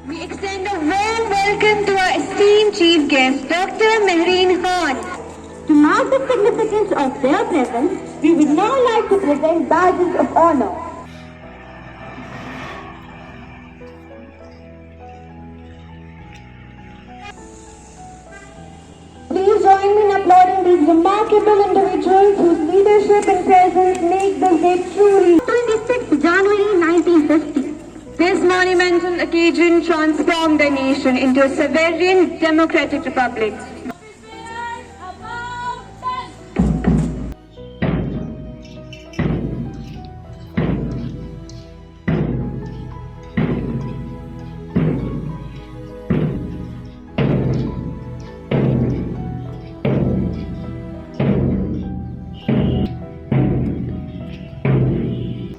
We extend a warm welcome to our esteemed chief guest, Dr. Mehreen Khan. To mark the significance of their presence, we would now like to present badges of honor. Please join me in applauding these remarkable individuals whose leadership and presence make this day truly. 26th January 1950. This monumental occasion transformed the nation into a sovereign democratic republic.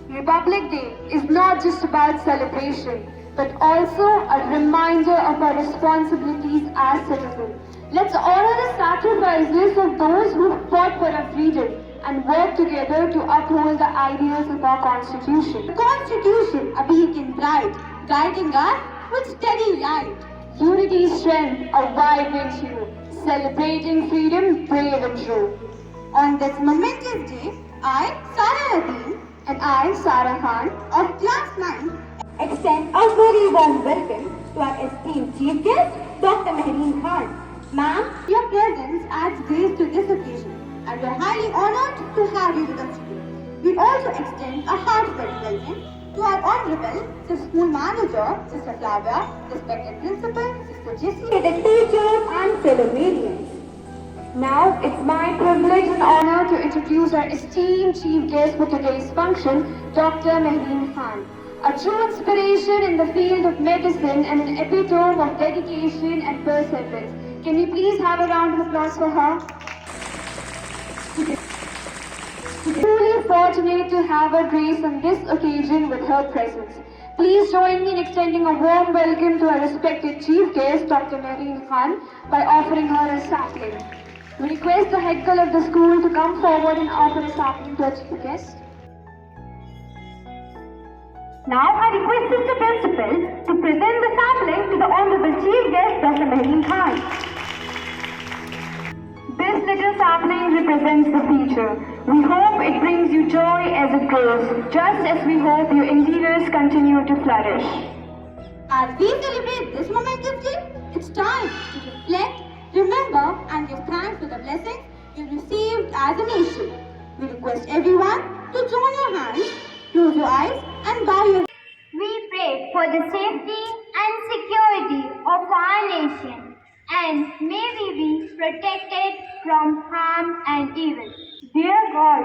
Republic Day is not just about celebration, but also a reminder of our responsibilities as citizens. Let's honor the sacrifices of those who fought for our freedom and work together to uphold the ideals of our Constitution. The Constitution, a beacon bright, guiding us with steady light. Unity, strength, a vibrant hue, celebrating freedom, brave and true. On this momentous day, I, Sara Nadeem, and I, Sara Khan, of Class 9, extend a very warm welcome to our esteemed chief guest, Dr. Mehreen Khan. Ma'am, your presence adds grace to this occasion, and we are highly honored to have you with us today. We also extend a heartfelt welcome to our Honorable Sister School Manager, Sister Flavia, respected Principal, Sister Jessie, the teachers and fellow medians. Now, it's my privilege and honor to introduce our esteemed chief guest for today's function, Dr. Mehreen Khan. A true inspiration in the field of medicine and an epitome of dedication and perseverance. Can we please have a round of applause for her? Truly fortunate to have her grace on this occasion with her presence. Please join me in extending a warm welcome to our respected chief guest, Dr. Mehreen Khan, by offering her a sapling. We request the head girl of the school to come forward and offer a sapling to our chief guest. Now I request Sister Principal to present the sapling to the Honorable Chief Guest, Dr. Mehreen Khan. This little sapling represents the future. We hope it brings you joy as it grows, just as we hope your endeavors continue to flourish. As we celebrate this momentous day, it's time to reflect, remember and give thanks for the blessings we received as a nation. We request everyone to join your hands, close your eyes and bow your heads. We pray for the safety and security of our nation, and may we be protected from harm and evil. Dear God,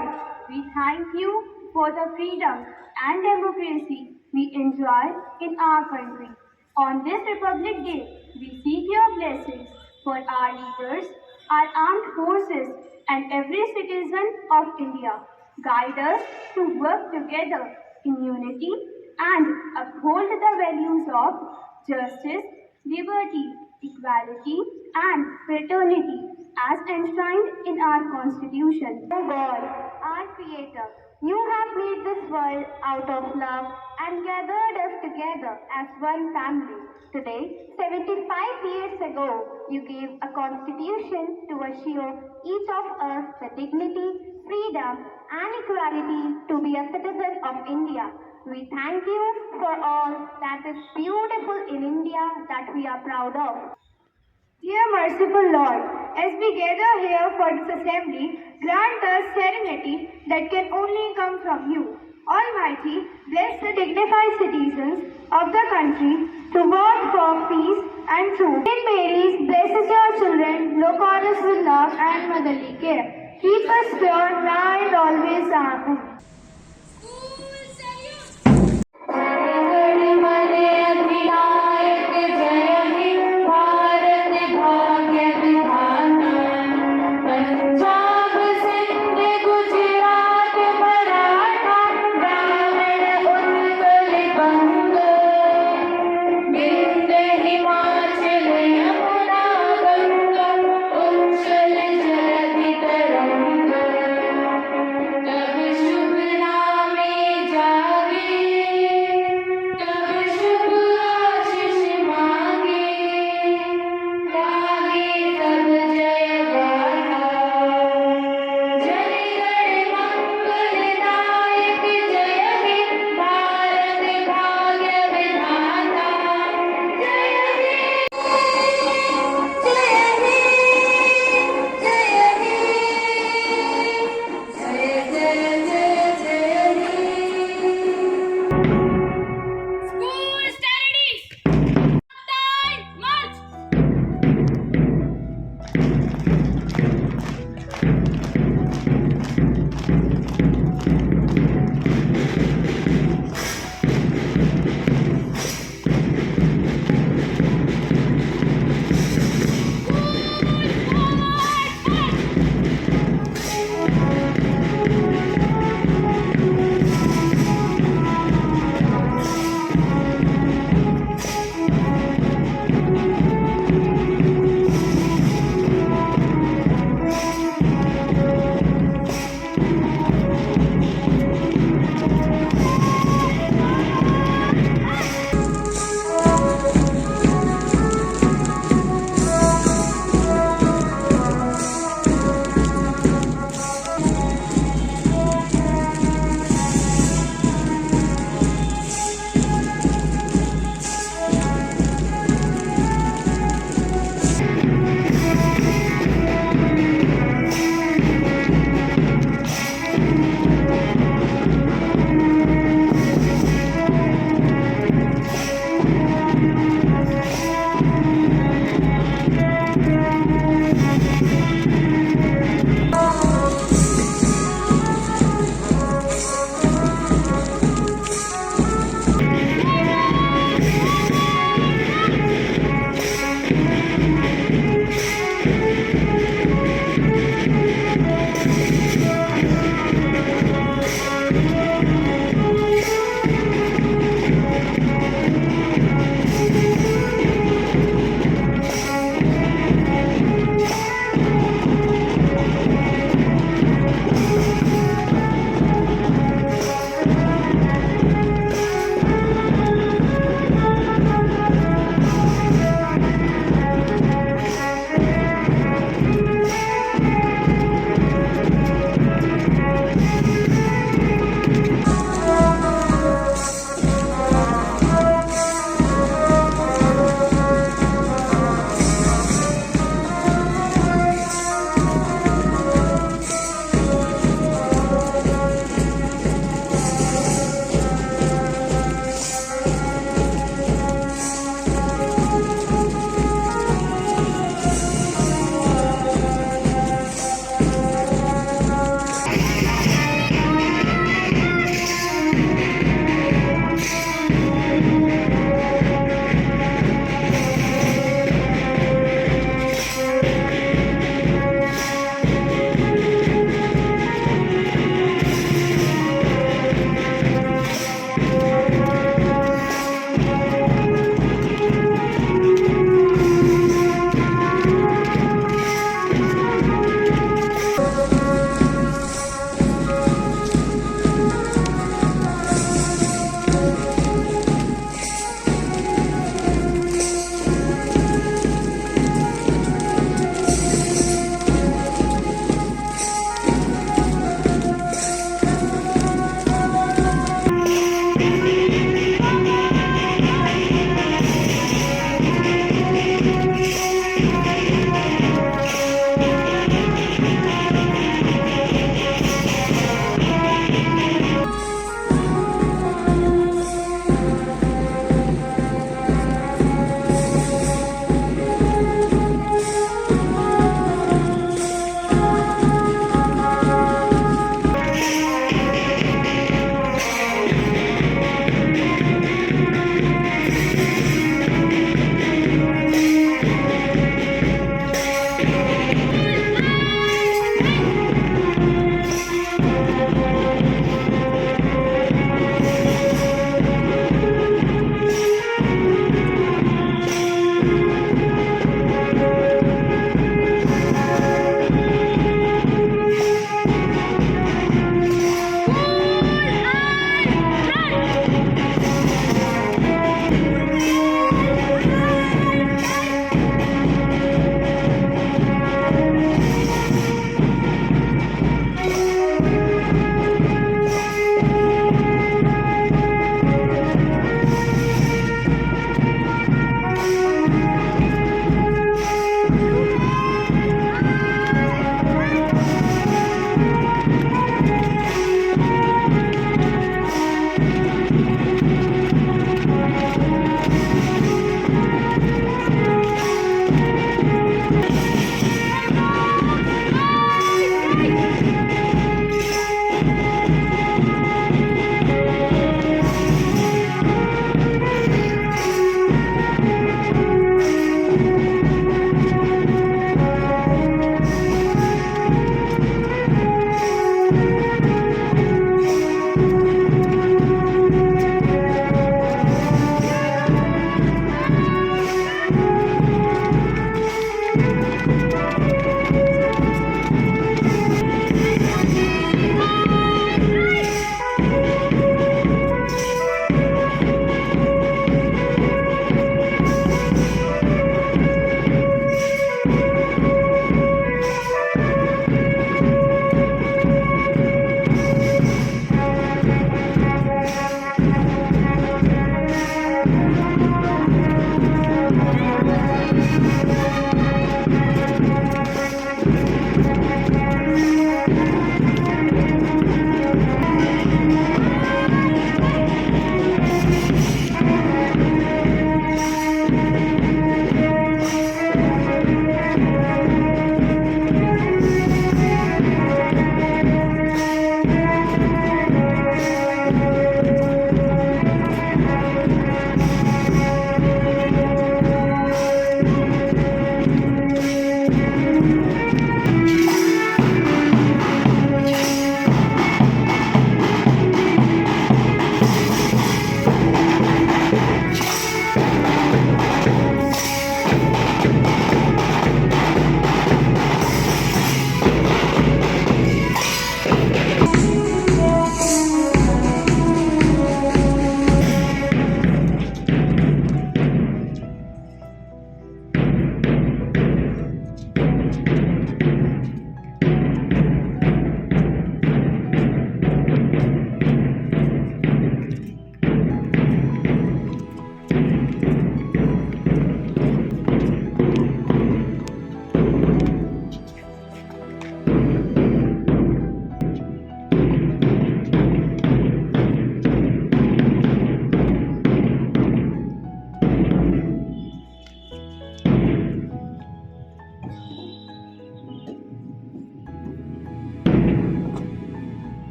we thank you for the freedom and democracy we enjoy in our country. On this Republic Day, we seek your blessings for our leaders, our armed forces, and every citizen of India. Guide us to work together in unity and uphold the values of justice, liberty, equality, and fraternity as enshrined in our Constitution. O God, our Creator, you have made this world out of love and gathered us together as one family. Today, 75 years ago, you gave a constitution to assure each of us the dignity, freedom, and equality to be a citizen of India. We thank you for all that is beautiful in India that we are proud of. Dear merciful Lord, as we gather here for this assembly, grant us serenity that can only come from you. Almighty, bless the dignified citizens of the country to work for peace and truth. Saint Mary's blesses your children, look on us with love and motherly care. Keep us pure now and always. Amen. Shubh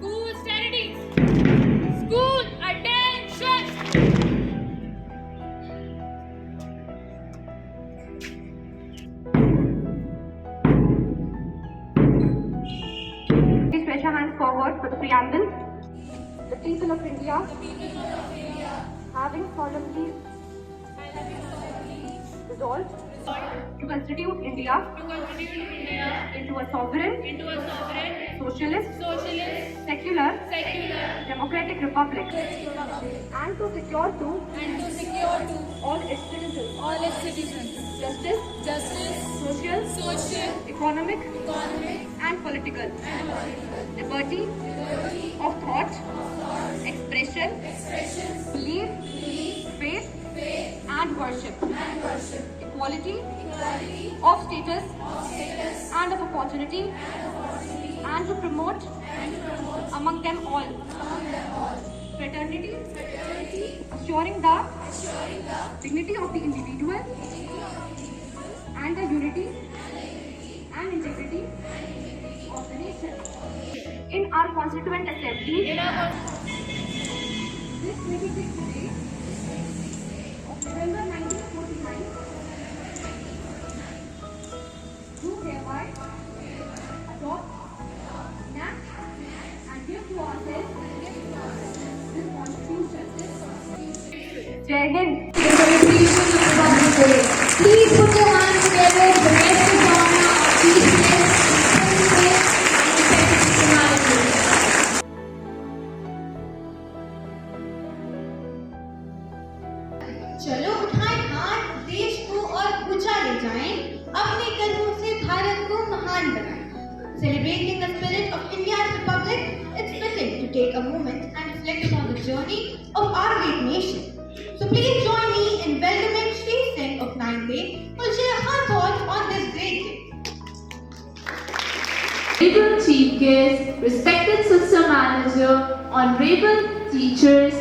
School studies. School attention. Please raise your hands forward for the preamble. The people of India, having solemnly resolved to constitute India into a sovereign, socialist, secular, democratic republic, and to secure to all its citizens justice, social, economic, and political liberty of thought, expression, belief, faith, and worship, equality of status and of opportunity, and to promote among them all fraternity, assuring the dignity of the individual and the unity and integrity of the nation. In our Constituent Assembly, this 26th day of November 1949, do hereby adopt, enact, and give to ourselves this Constitution. Jai Hind. The celebration of Republic Day. Please put your hands together for the rest of the honor of peacefulness, independence, and humanity. चलो उठाएं हाथ, देश को और ऊंचा ले जाएं, अपने कदमों से भारत को महान बनाएं. Celebrating the spirit of India's Republic, it's fitting to take a moment and reflect on the journey of our great nation. So please join me in welcoming Shri Singh of 9th grade who will share her thoughts on this great day. Honorable Chief Guest, respected Sister Manager, honorable teachers,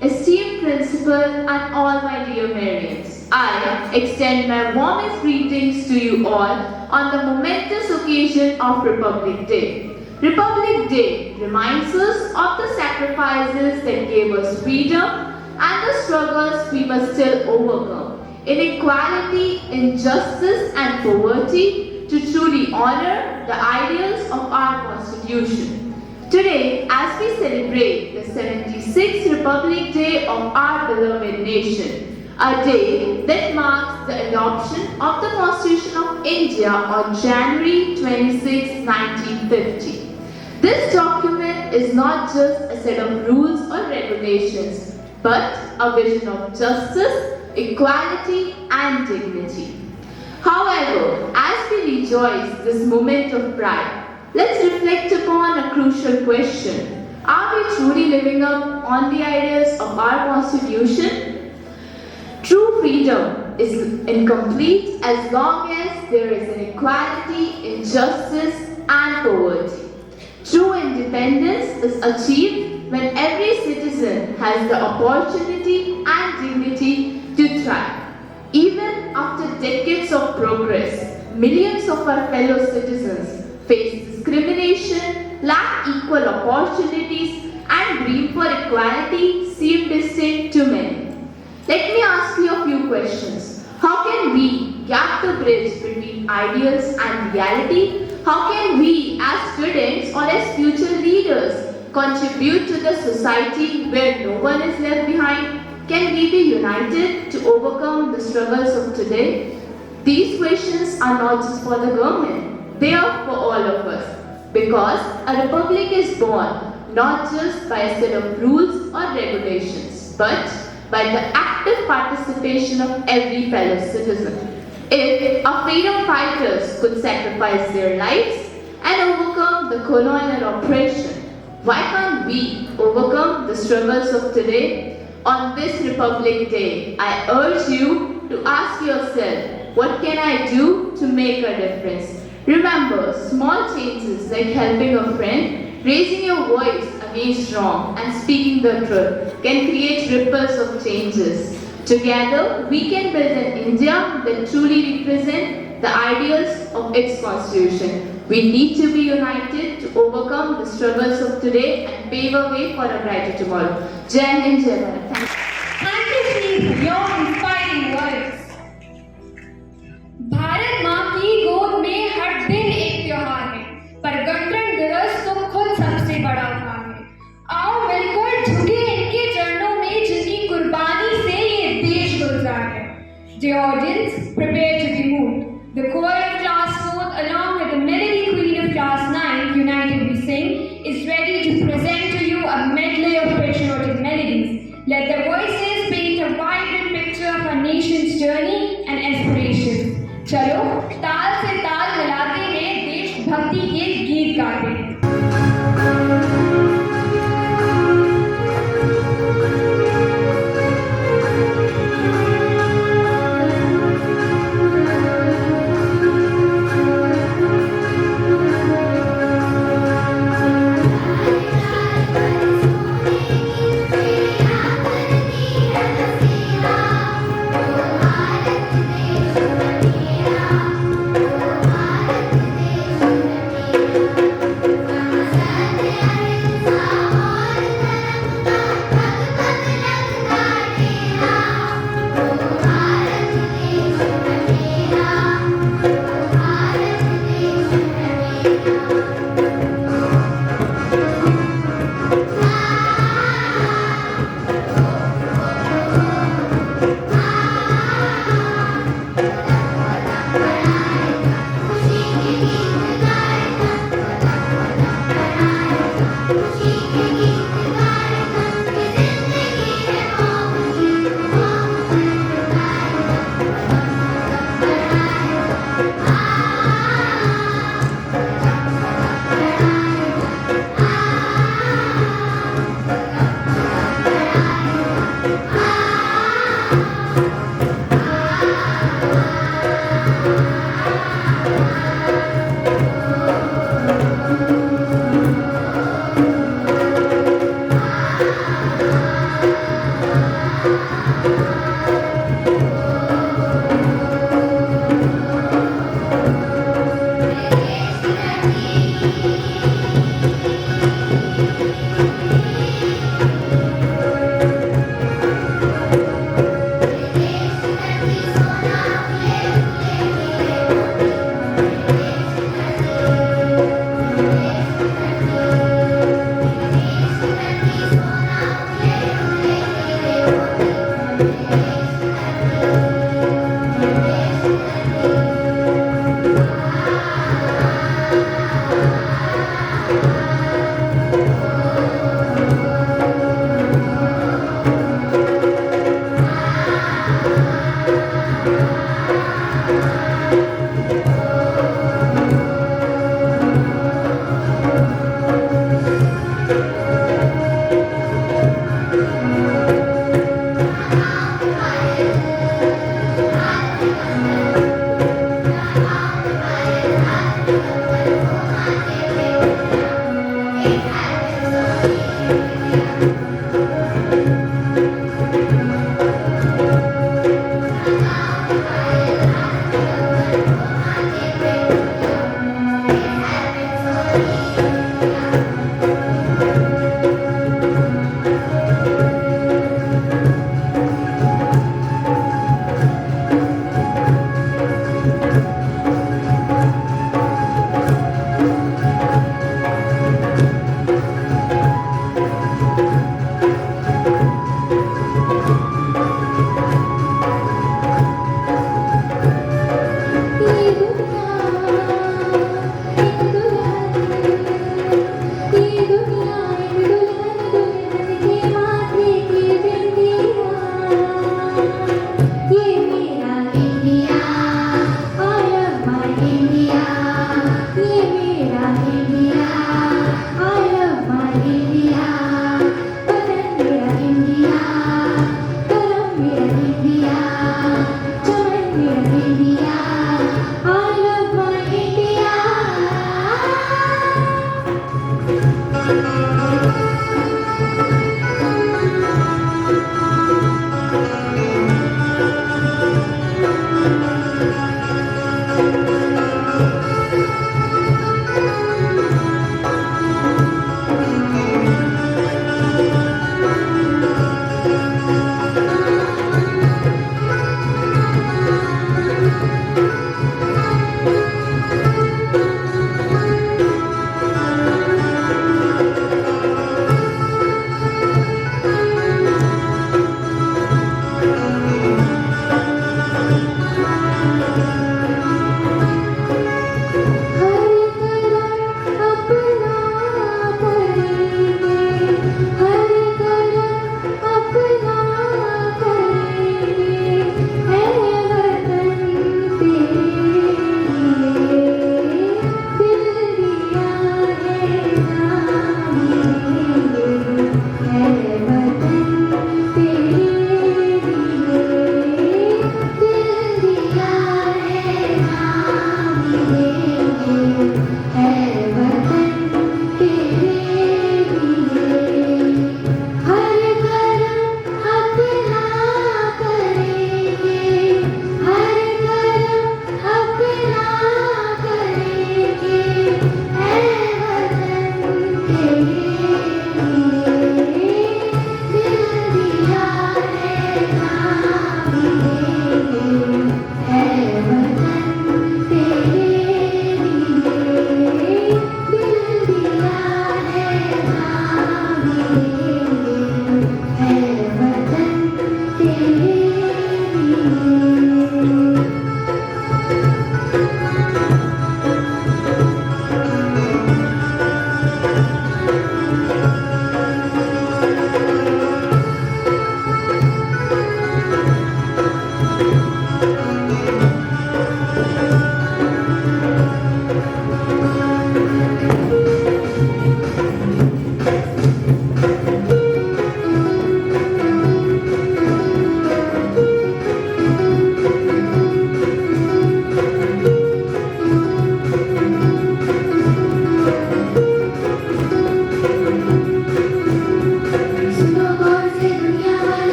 esteemed principal and all my dear parents. I extend my warmest greetings to you all on the momentous occasion of Republic Day. Republic Day reminds us of the sacrifices that gave us freedom and the struggles we must still overcome. Inequality, injustice and poverty to truly honor the ideals of our Constitution. Today, as we celebrate the 76th Republic Day of our beloved nation, a day that marks the adoption of the Constitution of India on January 26, 1950. This document is not just a set of rules or regulations, but a vision of justice, equality and dignity. However, as we rejoice this moment of pride, let's reflect upon a crucial question. Are we truly living up on the ideas of our Constitution? True freedom is incomplete as long as there is inequality, injustice and poverty. True independence is achieved when every citizen has the opportunity and dignity to thrive. Even after decades of progress, millions of our fellow citizens face discrimination, lack equal opportunities, and dream for equality seem distant to many. Let me ask you a few questions. How can we gap the bridge between ideals and reality? How can we as students or as future leaders contribute to the society where no one is left behind? Can we be united to overcome the struggles of today? These questions are not just for the government, they are for all of us. Because a republic is born not just by a set of rules or regulations, but by the active participation of every fellow citizen. If our freedom fighters could sacrifice their lives and overcome the colonial oppression, why can't we overcome the struggles of today? On this Republic Day, I urge you to ask yourself, what can I do to make a difference? Remember, small changes like helping a friend, raising your voice against wrong and speaking the truth can create ripples of changes. Together, we can build an India that truly represents the ideals of its Constitution. We need to be united to overcome the struggles of today and pave a way for a brighter tomorrow. Jai Hind, Jai Bharat. Thank you, Shri, for your inspiring words. Bharat माँ की गोद में हर दिन एक त्योहार है, पर गणतंत्र दिवस तो खुद सबसे बड़ा काम है। आओ मिलकर झुके इनके चरणों में जिनकी कुर्बानी से ये देश गुलजार है। Dear audience, prepare to be moved. The choir of class 4th along with the melody queen of class 9, United We Sing, is ready to present to you a medley of patriotic melodies. Let their voices paint a vibrant picture of our nation's journey and aspirations. चलो ताल से ताल मिलाते हैं, देशभक्ति के गीत गाते हैं। Thank you.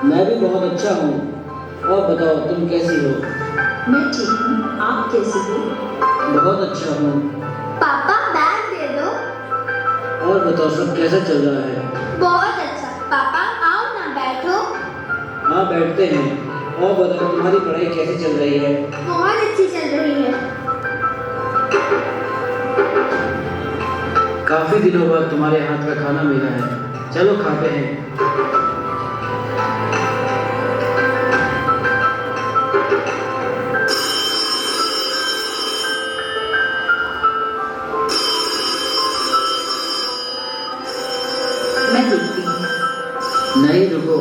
मैं भी बहुत अच्छा हूँ। और बताओ तुम कैसी हो? मैं ठीक हूँ, आप कैसे हो? बहुत अच्छा हूँ। पापा बैग दे दो। और बताओ सब कैसा चल रहा है? बहुत अच्छा। पापा आओ ना बैठो। हाँ बैठते हैं। और बताओ तुम्हारी पढ़ाई कैसी चल रही है? बहुत अच्छी चल रही है। काफी दिनों बाद तुम्हारे हाथ का खाना मिला है, चलो खाते हैं। मैं देखती हूँ। नहीं रुको,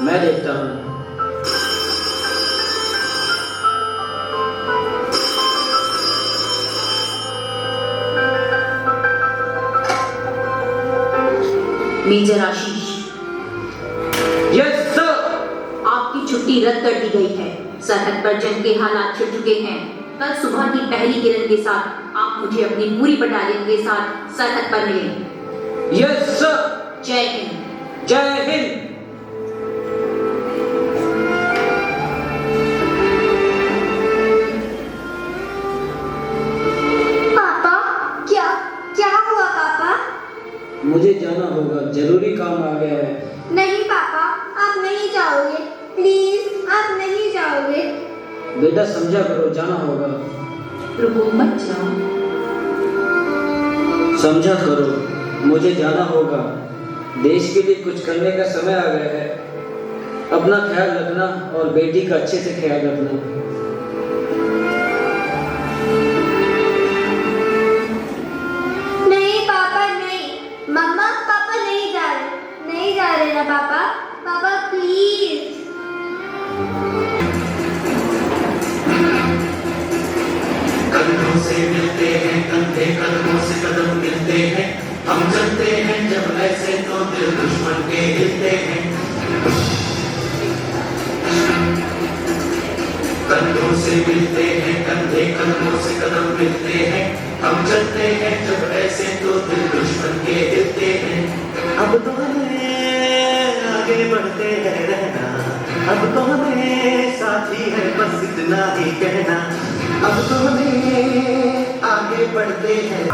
मैं देखता हूँ। मेजर आशीष, यस सर। आपकी छुट्टी रद्द कर दी गई है। सरहद पर जंग के हालात छिड़ चुके हैं। कल सुबह की पहली किरण के साथ आप मुझे अपनी पूरी बटालियन के साथ सरहद पर मिलें। Yes sir. जय हिंद। जय हिंद। पापा क्या क्या हुआ पापा? मुझे जाना होगा, जरूरी काम आ गया है। नहीं पापा, आप नहीं जाओगे। प्लीज आप नहीं जाओगे। बेटा समझा करो, जाना होगा। रुको मत जाओ। समझा करो, मुझे जाना होगा। देश के लिए कुछ करने का समय आ गया है। अपना ख्याल रखना और बेटी का अच्छे से ख्याल रखना। नहीं पापा नहीं। मम्मा पापा नहीं जा रहे। नहीं जा रहे ना पापा। पापा प्लीज। कदमों से मिलते हैं कंधे, कदमों से कदम मिलते हैं। हम चलते हैं जब ऐसे तो दिल दुश्मन के हिलते हैं। कंधों से मिलते हैं कंधे, कदमों से कदम मिलते हैं। हम चलते हैं जब ऐसे तो दिल दुश्मन के हिलते हैं। अब तो हमें आगे बढ़ते हैं रहना, अब तो हमें साथी है बस इतना ही कहना। अब तो हमें आगे बढ़ते हैं।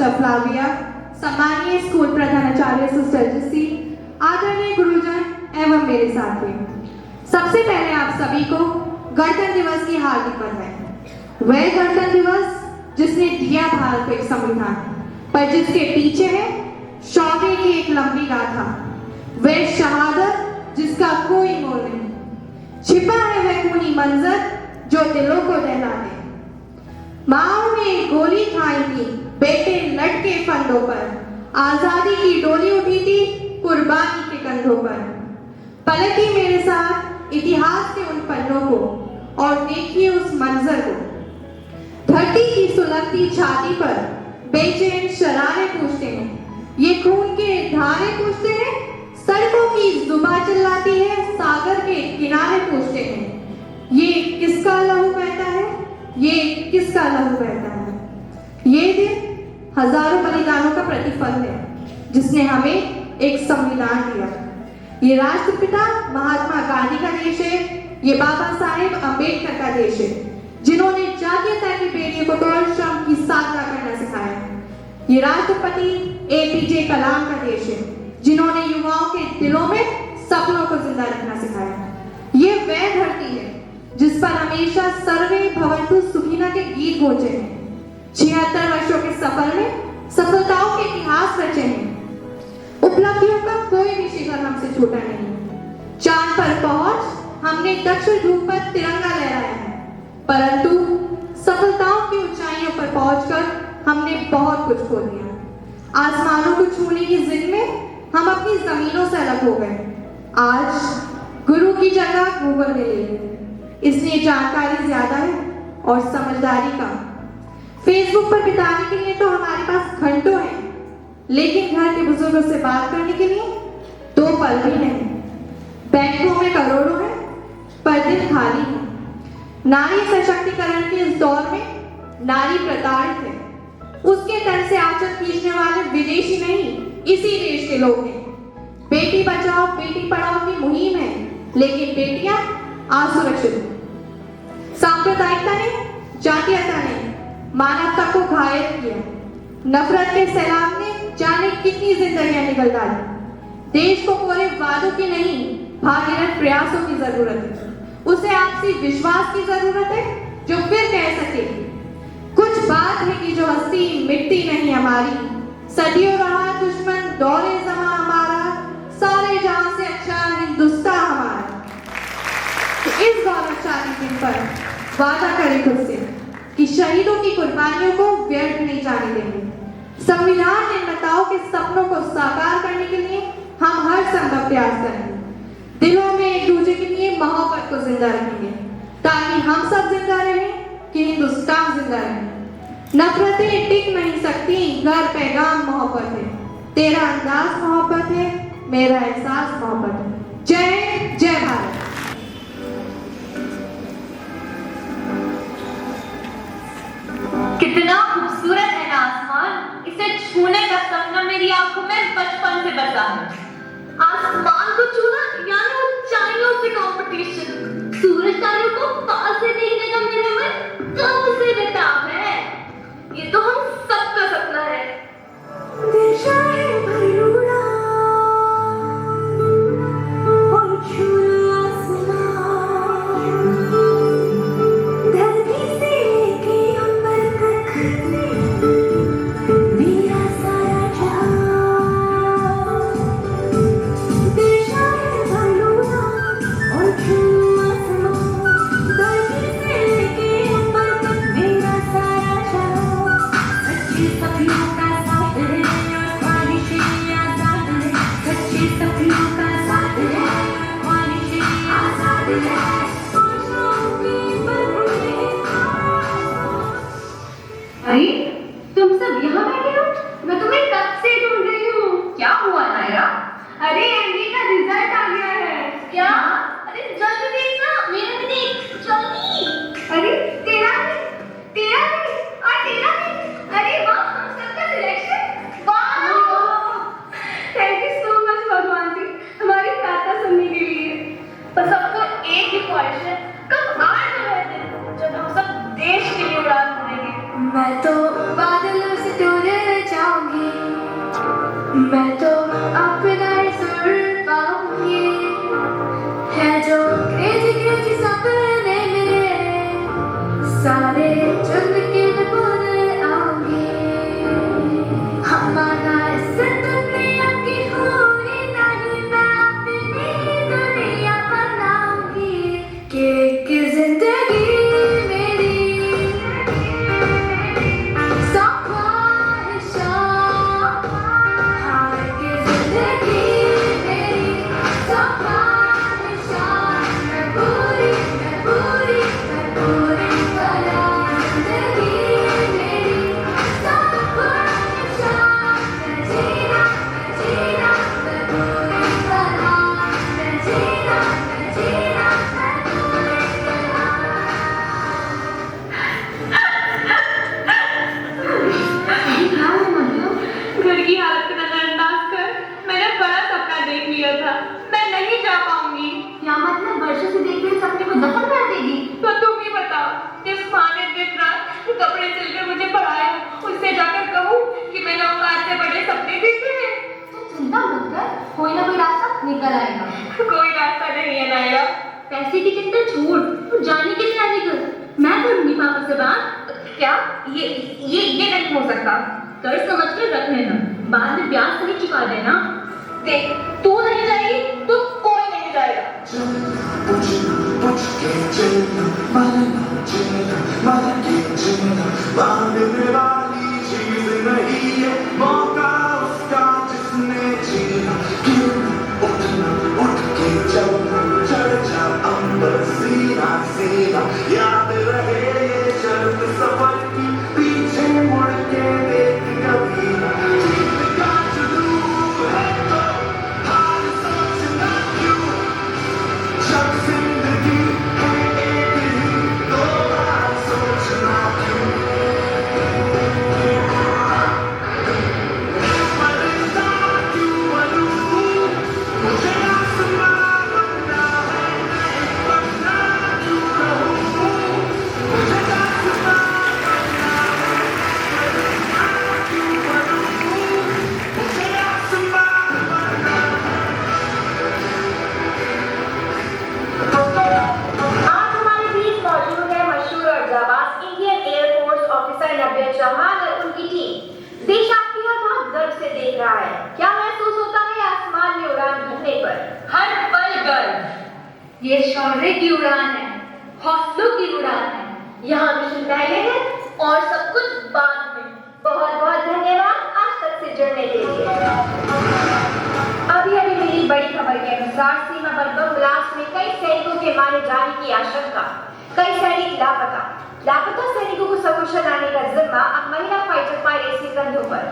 मास्टर फ्लाविया, सम्मानीय स्कूल प्रधानाचार्य सिस्टर जिसी, आदरणीय गुरुजन एवं मेरे साथी, सबसे पहले आप सभी को गणतंत्र दिवस की हार्दिक बधाई। वह गणतंत्र दिवस जिसने दिया भारत को एक संविधान, पर जिसके पीछे है शौर्य की एक लंबी गाथा, वह शहादत जिसका कोई मोल नहीं, छिपा है वह खूनी मंजर जो दिलों को दहला दे। माओ ने गोली खाई थी, बेटे लटके फंदों पर, आजादी की डोली उठी थी कुर्बानी के कंधों पर। पलटी मेरे साथ इतिहास के उन पन्नों को और देखिए उस मंजर को। धरती की सुलगती छाती पर बेचैन शरारे पूछते हैं, ये खून के धारे पूछते हैं, सड़कों की जुबां चिल्लाती है, सागर के किनारे पूछते हैं, ये किसका लहू बहता है, ये किसका लहू बहता है। ये दिन हजारों बलिदानों का प्रतिफल है जिसने हमें एक संविधान दिया। ये राष्ट्रपिता महात्मा गांधी का देश है, ये बाबा साहेब अम्बेडकर का देश है जिन्होंने जातीयता की बेड़ियों को तोड़ श्रम की साधना करना सिखाया। ये राष्ट्रपति एपीजे कलाम का देश है जिन्होंने युवाओं के दिलों में सपनों को जिंदा रखना सिखाया। ये वह धरती है जिस पर हमेशा सर्वे भवन्तु सुखिनः के गीत गूंजे हैं। 76 वर्षों के सफर में सफलताओं के इतिहास रचे हैं। उपलब्धियों का कोई भी शिखर हमसे छूटा नहीं। चांद पर पहुंच हमने दक्षिण ध्रुव पर तिरंगा लहराया है, परंतु सफलताओं की ऊंचाइयों पर पहुंचकर हमने बहुत कुछ खो दिया। आसमानों को छूने की जिद में हम अपनी जमीनों से अलग हो गए। आज गुरु की जगह गूगल ने ले ली, इसलिए जानकारी ज्यादा है और समझदारी कम। फेसबुक पर बिताने के लिए तो हमारे पास घंटों हैं, लेकिन घर के बुजुर्गों से बात करने के लिए 2 पल भी नहीं। बैंकों में करोड़ों हैं, पर दिल खाली है। नारी सशक्तिकरण के इस दौर में नारी प्रताड़ित है। उसके तन से आंचल खींचने वाले विदेशी नहीं, इसी देश के लोग हैं। बेटी बचाओ बेटी पढ़ाओ की मुहिम है, लेकिन बेटियां असुरक्षित। सांप्रदायिकता ने, जातीयता ने मानवता को घायल किया। नफरत के सैलाब ने जाने कितनी जिंदगियां निकल डाली। देश को पूरे वादों की नहीं, भागीरथ प्रयासों की जरूरत है। उसे आपसी विश्वास की जरूरत है जो फिर कह सके कुछ बात है कि जो हस्ती मिटती नहीं हमारी। सदियों रहा दुश्मन दौरे जमा हमारा, सारे जहां से अच्छा हिंदुस्तान हमारा। तो इस गौरवशाली दिन पर वादा करें खुद से कि शहीदों की कुर्बानियों को व्यर्थ नहीं जाने देंगे। संविधान निर्माताओं के सपनों को साकार करने के लिए हम हर संभव प्रयास करेंगे। दिलों में एक दूसरे के लिए मोहब्बत को जिंदा रखेंगे ताकि हम सब जिंदा रहें कि हिंदुस्तान जिंदा रहे। नफरतें टिक नहीं सकती, घर पैगाम मोहब्बत है। तेरा अंदाज मोहब्बत है, मेरा एहसास मोहब्बत है। जय जय भारत। कितना खूबसूरत है ना आसमान, इसे छूने का सपना मेरी आंखों में बचपन से बसा है। आसमान को छूना यानी ऊंचाइयों से कंपटीशन, सूरज तारों को पास से देखने का मेरा मन कब से बेताब है। ये तो हम सबका सपना है। दिशा है भरूड़ा और छूना आसमान, धरती से लेके अंबर तक मेरा सारा जहां। दिशा है भरूड़ा और छूना आसमान, धरती से लेके अंबर तक मेरा सारा जहां। सच्चे सपनों का साथ है और ख्वाहिशें आजाद है। सच्चे सपनों का साथ है और ख्वाहिशें आजाद है। अरे तुम सब यहाँ बैठे हो? मैं तुम्हें कब से ढूंढ रही हूँ। क्या हुआ नायरा? अरे एमडी का रिजल्ट आ गया है। क्या? अरे जल्दी देखना, मेरा भी देख जल्दी। अरे तेरा भी और तेरा भी। अरे वाह, हम सबका सिलेक्शन। वाह, थैंक यू सो मच भगवान जी हमारी प्रार्थना सुनने के लिए। बस सबको एक ही ख्वाहिश है, कब आए वह दिन जब हम सब देश के लिए उड़ान भरेंगे। मैं तो बादल से दूर जा मैं तो अपना ही सुर पाऊंगी, है जो क्रेजी क्रेजी सपने मेरे, सारे चुन के मैं भूल आऊंगी। हमारा इस दुनिया की हुई नहीं, मैं अपनी दुनिया बनाऊंगी। कि जिंदगी मेरी सौ ख्वाहिशों, हाँ कि जिंदगी मेरी सौ ख्वाहिशों, मैं पूरी करूँ। जिंदगी मेरी सौ ख्वाहिशों, मैं जीना मैं पूरी करूँ। मैं जीना मैं पूरी घर की हालत को नजरअंदाज कर मैंने बड़ा सपना देख लिया था। मैं नहीं जा पाऊंगी। क्या मतलब वर्षों से देख रहे सपने को दफन कर देगी? तो तुम ही बताओ, जिस माँ ने दिन रात कपड़े सिलकर मुझे पढ़ाया, उससे जाकर कहूँ कि मैंने औकात से बड़े सपने देखे हैं। चिंता मत कर, कोई ना कोई रास्ता निकल आएगा। कोई रास्ता नहीं है नायरा। पैसे की चिंता छोड़, तू जाने के लिए आने कर। मैं करूंगी पापा से बात। क्या ये नहीं हो सकता। कर समझ कर रख लेना, बाद में ब्याज नहीं चुका देना। देख, तू नहीं जाएगी तो कोई नहीं जाएगा। पूछ के चलना, मान के चलना, मांगने वाली चीज नहीं है, मौका उसका जिसने जीना। उठना, उठ के चलना, चढ़ जा अंबर सीना सीना, याद रहे ये शर्त सफर की, पीछे मुड़ के देख कभी ना। जब जिंदगी है एक ही, दो बार सोचना क्यों? मरता क्यों बनूं? मुझे आसमां बनना है, नहीं बनना क्यों रहूं? मुझे आसमां बनना है, मरता क्यों बनूं? मुझे आसमां बनना है। आज हमारे बीच मौजूद है मशहूर और जाबाज इंडियन एयरफोर्स ऑफिसर नव्या चौहान और उनकी टीम। देश आपकी ओर बहुत गर्व से देख रहा है। क्या महसूस होता है आसमान में उड़ान भरने पर? हर पल गर्व। ये शौर्य की उड़ान है, हौसलों की उड़ान है। यहाँ मिशन पहले है और सब कुछ बाद में। बहुत बहुत धन्यवाद आज तक से जुड़ने के लिए। अभी अभी मिली बड़ी खबर के अनुसार सीमा पर बम ब्लास्ट में कई सैनिकों के मारे जाने की आशंका। कई सैनिक लापता सैनिकों को सकुशल लाने का जिम्मा अब महिला फाइटर पायलट के कंधों पर।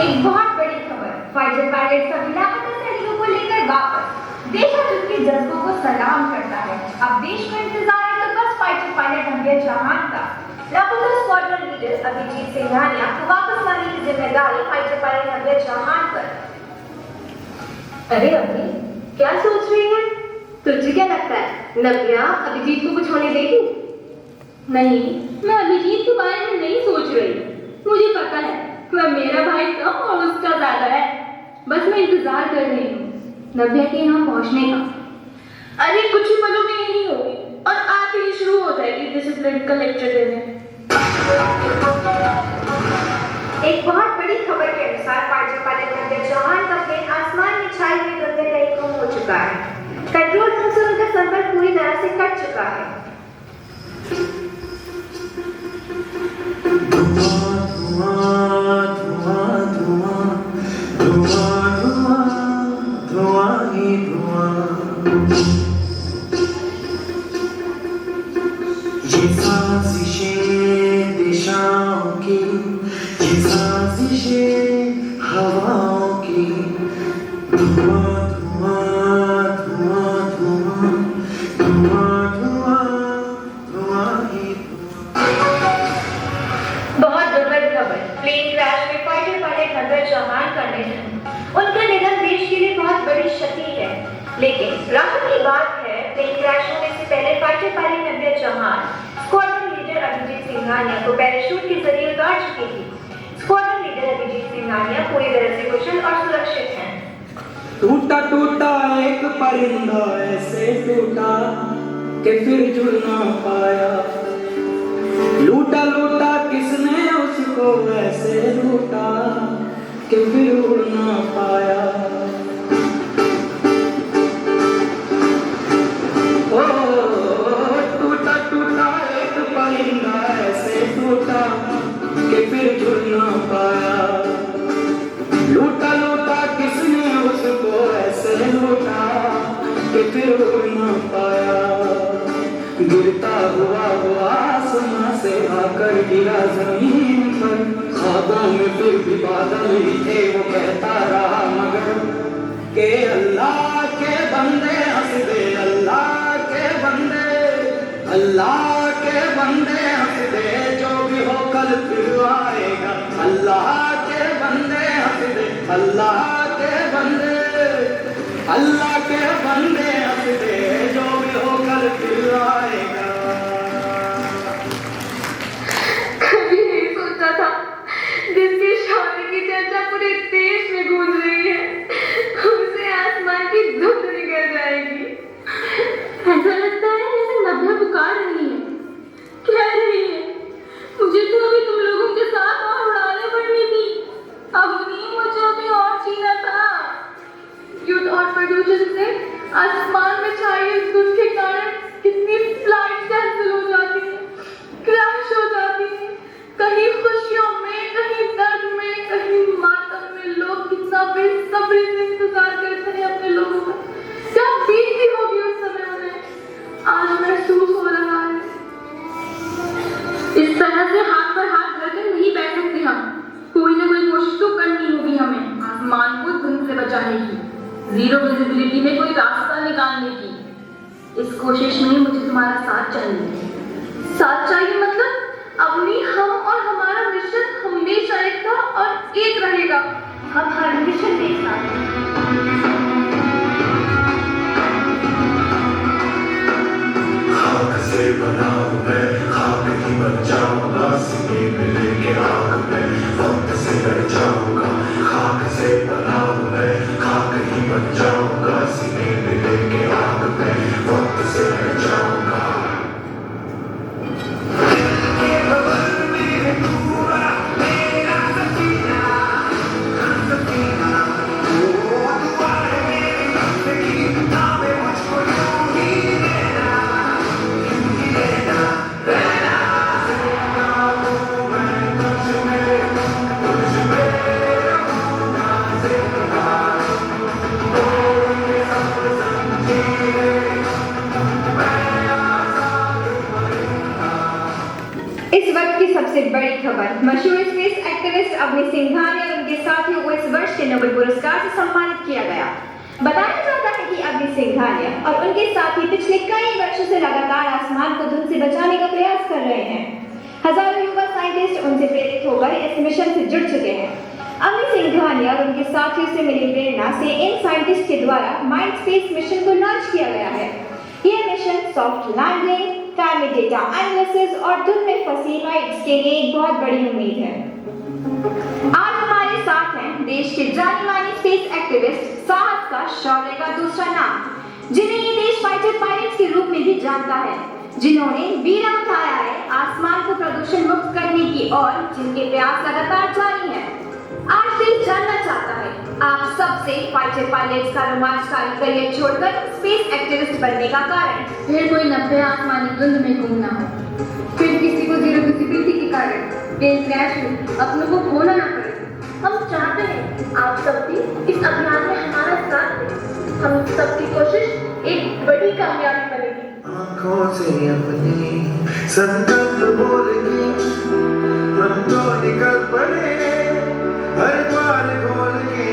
एक बहुत बड़ी खबर, फाइटर पायलट सभी लापता सैनिकों को लेकर वापस। देश आज उनके जज्बों को सलाम करता है। अब देश को इंतजार है तो बस फाइटर पायलट नव्या चौहान का। लापता स्क्वाड्रन लीडर अभिजीत सिंघानिया को वापस लाने की जिम्मेदारी फाइटर पायलट नव्या चौहान पर। अरे अभी क्या सोच रही है? तुझे क्या लगता है नव्या अभिजीत को कुछ होने देगी? नहीं, मैं अभिजीत के बारे में नहीं सोच रही। मुझे पता है वह मेरा भाई कम और उसका ज्यादा है। बस मैं इंतजार कर रही हूँ नव्या के यहाँ पहुँचने का। अरे कुछ ही पलों में यही होगी और आते ही शुरू हो जाएगी डिसिप्लिन का लेक्चर देने। एक बहुत बड़ी खबर के अनुसार फाइटर पायलट नव्या चौहान का प्लेन आसमान में छाई हुई धुंध का एक गुम हो चुका है। कंट्रोल रूम से उनका संपर्क पूरी तरह से कट चुका है। ये साजिशें दिशाओं की, ये साजिशें हवाओं की, धुआं धुआं धुआं धुआं धुआं धुआं धुआं ही धुआं। बहुत दुर्लभ खबर, सिंघानिया को पैराशूट के जरिए उतार चुकी थी। स्क्वाड्रन लीडर अभिजीत सिंघानिया पूरी तरह से कुशल और सुरक्षित हैं। टूटा टूटा एक परिंदा ऐसे टूटा कि फिर जुड़ ना पाया, लूटा लूटा किसने उसको ऐसे लूटा कि फिर उड़ ना पाया। ओ टूटा टूटा एक परिंदा ऐसे टूटा कि फिर जुड़ ना पाया, लूटा लूटा किसने उसको ऐसे लूटा कि फिर उड़ ना पाया। गिरता हुआ वो आसमां से आकर गिरा जमीन पर, ख्वाबों में फिर भी बादल ही थे वो कहता रहा मगर के अल्लाह के बंदे हंस दे, अल्लाह के बंदे, अल्लाह के बंदे हंस दे, जो भी हो कल फिर आएगा। अल्लाह के बंदे हंस दे, अल्लाह के बंदे, अल्लाह के बंदे हंस दे, जो भी हो कल फिर आएगा। कभी नहीं सोचा था जिसकी शादी की चर्चा पूरे देश में गूंज रही है, उसे आसमान की धुंध निकल जाएगी। ऐसा लगता है जैसे नब्बे पुकार रही है, कह रही है मुझे तो अभी तुम लोगों के साथ और उड़ाने पड़नी थी, अब नहीं मुझे अभी और जीना था। यूथ और प्रोड्यूसर से आसमान में छाई इस धुंध के कारण कितनी फ्लाइट कैंसिल हो जाती है, क्रैश हो जाती है, कहीं खुशियों में, कहीं दर्द में, कहीं मातम में लोग कितना बेसब्री से इंतजार करते हैं अपने लोगों का। क्या बीतती होगी उस समय उन्हें, आज महसूस हो रहा है। इस तरह से हाथ पर हाथ रखकर नहीं बैठ सकते हम, कोई ना कोई कोशिश तो करनी होगी हमें आसमान को धुंध से बचाने की, जीरो विजिबिलिटी में कोई रास्ता निकालने की। इस कोशिश में मुझे तुम्हारा साथ चाहिए। साथ चाहिए मतलब अवनी, हम और हमारा मिशन हमेशा एक था और एक रहेगा। हम हर मिशन के साथ खाक से बना हूँ मैं, खाक ही बन जाऊंगा, सीने में लेके आग में वक्त से लड़ जाऊंगा। खाक से बना हूँ मैं, खाक ही बन जाऊंगा, सीने में लेके आग में वक्त से लड़ जाऊंगा। इस वक्त की सबसे बड़ी खबर, मशहूर स्पेस एक्टिविस्ट अवनी सिंघानिया और उनके साथियों को इस वर्ष के नोबेल पुरस्कार से सम्मानित किया गया। बताया जाता है कि अवनी सिंघानिया और उनके साथी पिछले कई वर्षों से लगातार आसमान को धुंध से बचाने का प्रयास कर रहे हैं। हजारों युवा साइंटिस्ट उनसे प्रेरित होकर इस मिशन से जुड़ चुके हैं। अवनी सिंघानिया और उनके साथियों से मिली प्रेरणा से इन साइंटिस्ट के द्वारा माइंड स्पेस मिशन को लॉन्च किया गया है। यह मिशन soft landing, timely data analysis और धुंध में फंसी लाइट्स के लिए एक बहुत बड़ी उम्मीद है। आज हमारे साथ हैं देश के जानी मानी स्पेस एक्टिविस्ट, साहस का शौर्य का दूसरा नाम, जिन्हें ये देश फाइटर पायलट्स के रूप में भी जानता है, जिन्होंने बीड़ा उठाया है आसमान को प्रदूषण मुक्त करने की और जिनके प्रयास लगातार जारी हैं। आज दिल जानना चाहता है आप सबसे फाइटर पायलट्स का रोमांचकारी करियर छोड़कर स्पेस एक्टिविस्ट बनने का कारण। फिर कोई 90 आसमानी धुंध में घूमना हो, फिर किसी को जीरो विजिबिलिटी के कारण प्लेन क्रैश में अपनों को खोना ना पड़े। हम चाहते हैं आप सब भी इस अभियान में हमारा साथ दें। हम सबकी कोशिश एक बड़ी कामयाबी बनेगी। आँखों से अपनी संकल्प बोल के हम तो निकल पड़े, हर द्वार खोल के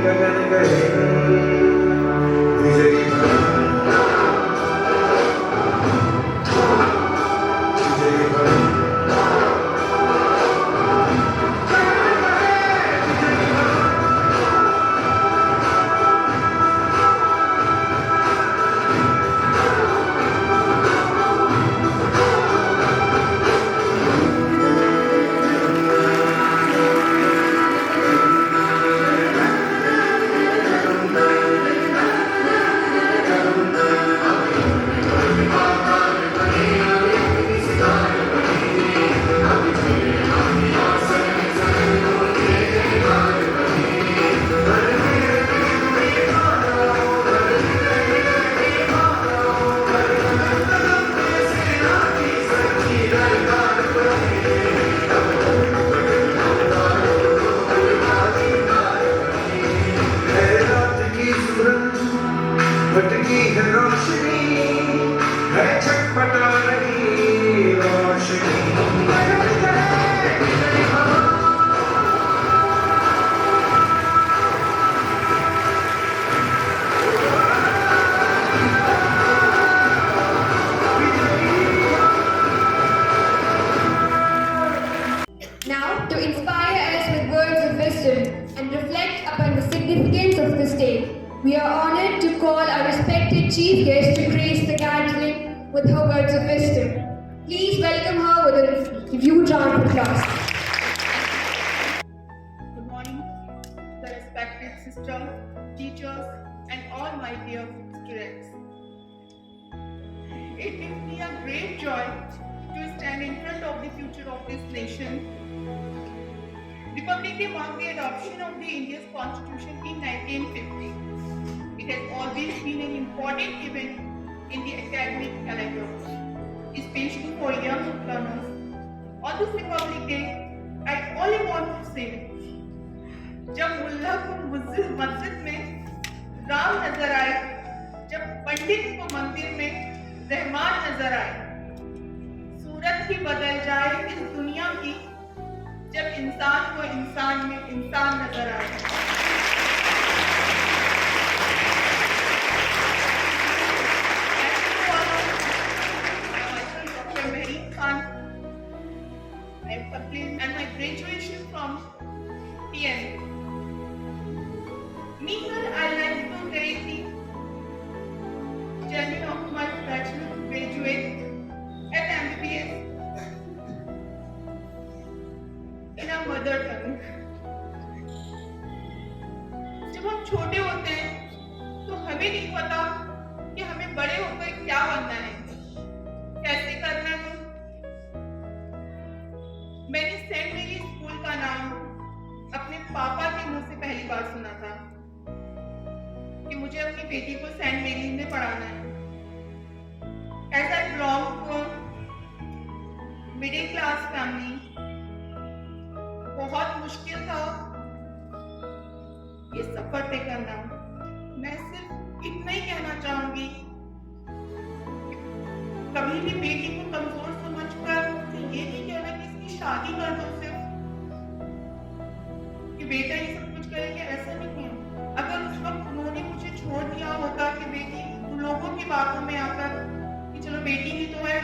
गगन गए। विजयी भव, विजयी भव। we are honored to call our respected chief guest to grace the gathering with her words of wisdom. Please welcome her with a huge round of applause. Good morning, the respected sisters, teachers, and all my dear students. It gives me a great joy to stand in front of the future of this nation. Republic Day marked the adoption of the India's Constitution in 1950. It has always been an important event in the academic calendar, especially for young learners. On this Republic Day, I only want to say, जब मुल्ला को मस्जिद में राम नजर आए, जब पंडित को मंदिर में रहमान नजर आए, सूरत ही बदल जाए इस दुनिया की, जब इंसान को इंसान में इंसान नजर आए। Dr. Mehreen Khan, I have completed and my graduation from TN. Meanwhile, I like to narrate the journey of my bachelor to graduate at MBBS in our mother tongue. जब हम छोटे होते हैं तो हमें नहीं पता कि हमें बड़े होकर क्या बनना है, कैसे करना है। मैंने सेंट मेरी स्कूल का नाम अपने पापा के मुंह से पहली बार सुना था कि मुझे अपनी बेटी को सेंट मेरीज में पढ़ाना है। As I belong to a middle class family, बहुत मुश्किल था ये सफर तय करना। मैं सिर्फ इतना ही कहना चाहूंगी, कभी भी बेटी को कमजोर समझकर उसे ये नहीं कहना कि इसकी शादी कर दो सिर्फ कि बेटा ये सब कुछ करेंगे, ऐसा नहीं है। अगर उस वक्त उन्होंने मुझे छोड़ दिया होता कि बेटी लोगों की बातों में आकर कि चलो बेटी ही तो है,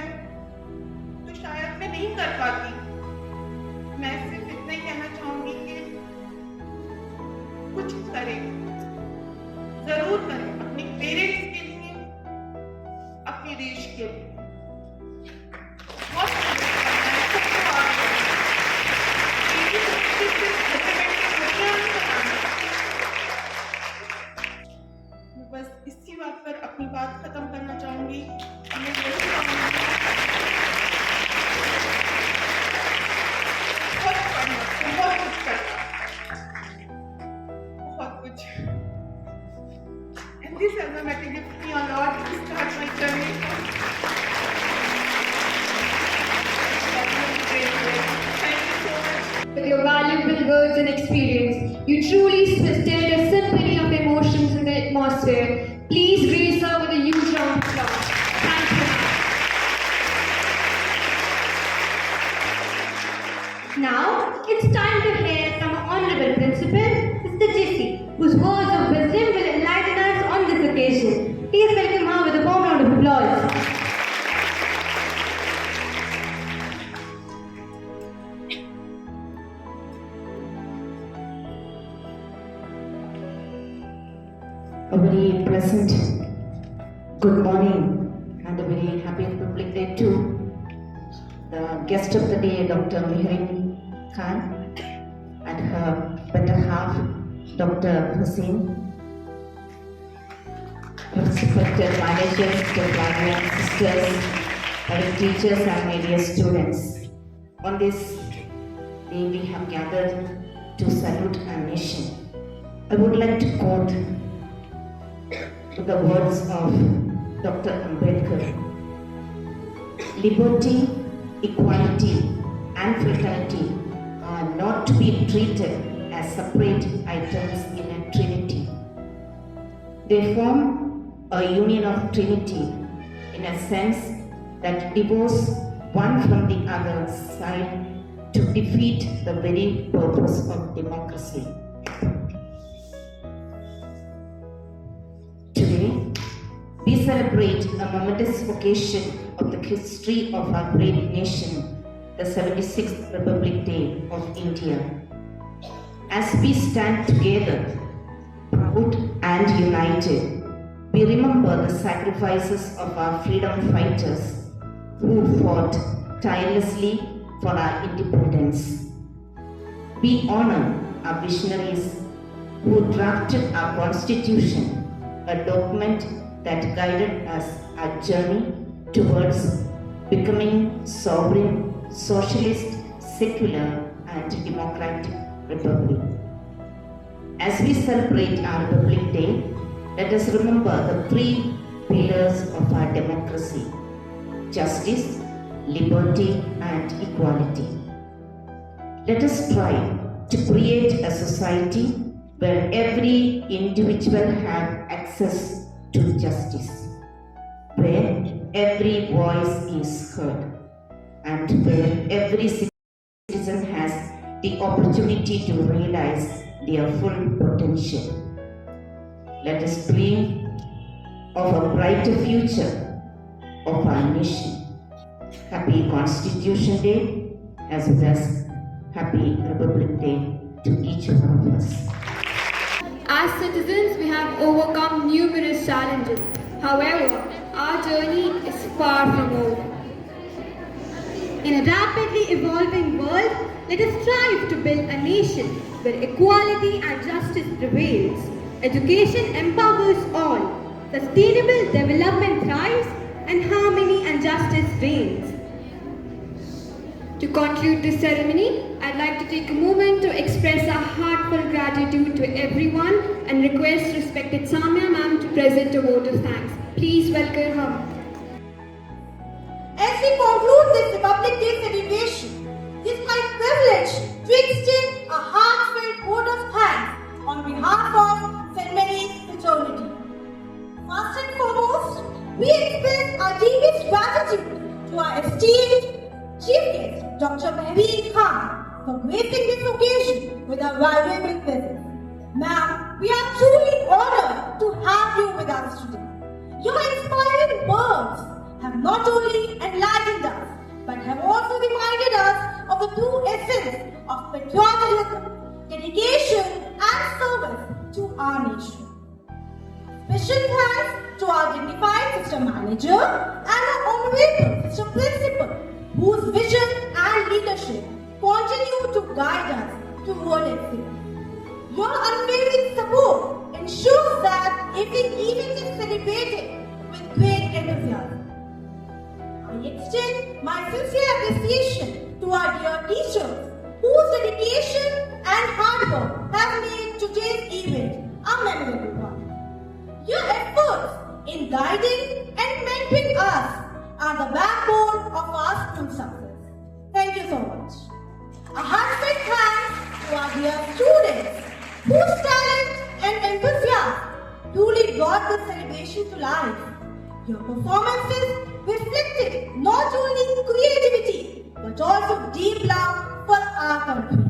तो शायद मैं नहीं कर पाती। मैं सिर्फ इतना ही कहना चाहूंगी कि कुछ करें, जरूर करें, अपने पेरेंट्स के लिए, अपने देश के लिए। बस इसी बात पर अपनी बात खत्म करना चाहूंगी। मैं यही चाहूंगी बहुत पढ़ना, बहुत कुछ करना, बहुत कुछ। And this album had given me a lot to start my journey. Thank you so much. With your valuable words and experience, you truly stirred a symphony of emotions in the atmosphere. Please grace her with a huge round of applause. Thank you. Now, it's time to hear from our Honorable Principal, Mr. Jesse, whose words of wisdom will enlighten us on this occasion. Please welcome her with a warm round of applause. A very pleasant good morning and a very happy Republic Day to the guest of the day, Dr. Mehreen Khan, and her better half, Dr. Hussain, respected managers, guardians, sisters, parent teachers, and my dear students. On this day, we have gathered to salute our nation. I would like to quote the words of Dr. Ambedkar. Liberty, equality, and fraternity are not to be treated as separate items in a trinity. They form a union of trinity in a sense that divorce one from the other side to defeat the very purpose of democracy. Today, we celebrate a momentous occasion of the history of our great nation, the 76th Republic Day of India. As we stand together, proud and united, we remember the sacrifices of our freedom fighters who fought tirelessly for our independence. We honor our visionaries who drafted our Constitution, a document that guided us our journey towards becoming sovereign, socialist, secular, and democratic republic. As we celebrate our Republic Day, let us remember the three pillars of our democracy: justice, liberty, and equality. Let us strive to create a society where every individual has access to justice, where every voice is heard, and where every citizen has the opportunity to realize their full potential. Let us dream of a brighter future of our nation. Happy Constitution Day, as well as Happy Republic Day to each one of us. As citizens, we have overcome numerous challenges. However, our journey is far from over. In a rapidly evolving world, let us strive to build a nation where equality and justice prevails. Education empowers all, sustainable development thrives, and harmony and justice reigns. To conclude this ceremony, I'd like to take a moment to express our heartfelt gratitude to everyone and request respected Samya ma'am to present a vote of thanks. Please welcome her. As we conclude this Republic Day celebration, it is my privilege to extend a heartfelt vote of thanks on behalf of St. Mary's fraternity. First and foremost, we express our deepest gratitude to our esteemed Chief Guest, Dr. Mehbeen Khan, for gracing this occasion with a valuable presence. Ma'am, we are truly honored to have you with us today. Your inspiring words have not only enlightened us, but have also reminded us of the true essence of patriotism, dedication, and service to our nation. Special thanks to our dignified Sister Manager and our honorable Sister Principal, whose vision and leadership continue to guide us toward excellence. Your unwavering support ensures that every event is celebrated with great enthusiasm. I extend my sincere appreciation to our dear teachers, whose dedication and hard work have made today's event a memorable one. Your efforts in guiding and mentoring us are the backbone of our school success. Thank you so much. A heartfelt thanks to our dear students, whose talent and enthusiasm truly brought the celebration to life. Your performances reflected not only creativity, but also deep love for our country.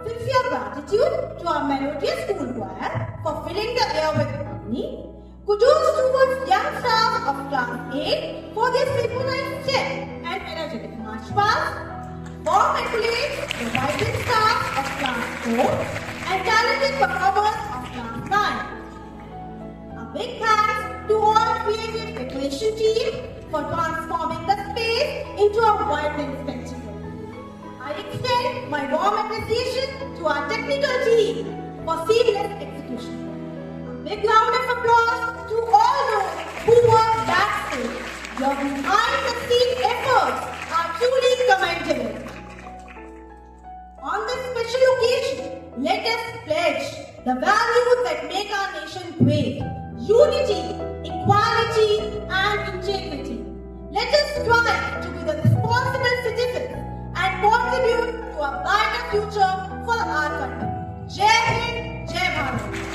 Sincere gratitude to our melodious school choir for filling the air with harmony. Kudos towards young staff of Class 8 for their synchronized step and energetic march past. Warm accolades to the vibrant staff of Class 4 and talented performers of Class 9. A big thanks to all creative decoration team for transforming the space into a vibrant spectacle. I extend my warm appreciation to our technical team for seamless execution. A big round of applause to all those who work backstage. Your behind-the-scenes efforts are truly commendable. On this special occasion, let us pledge the values that make our nation great: unity, equality, and integrity. Let us strive to be the responsible citizens and contribute to a brighter future for our country. Jai Hind, Jai Bharat.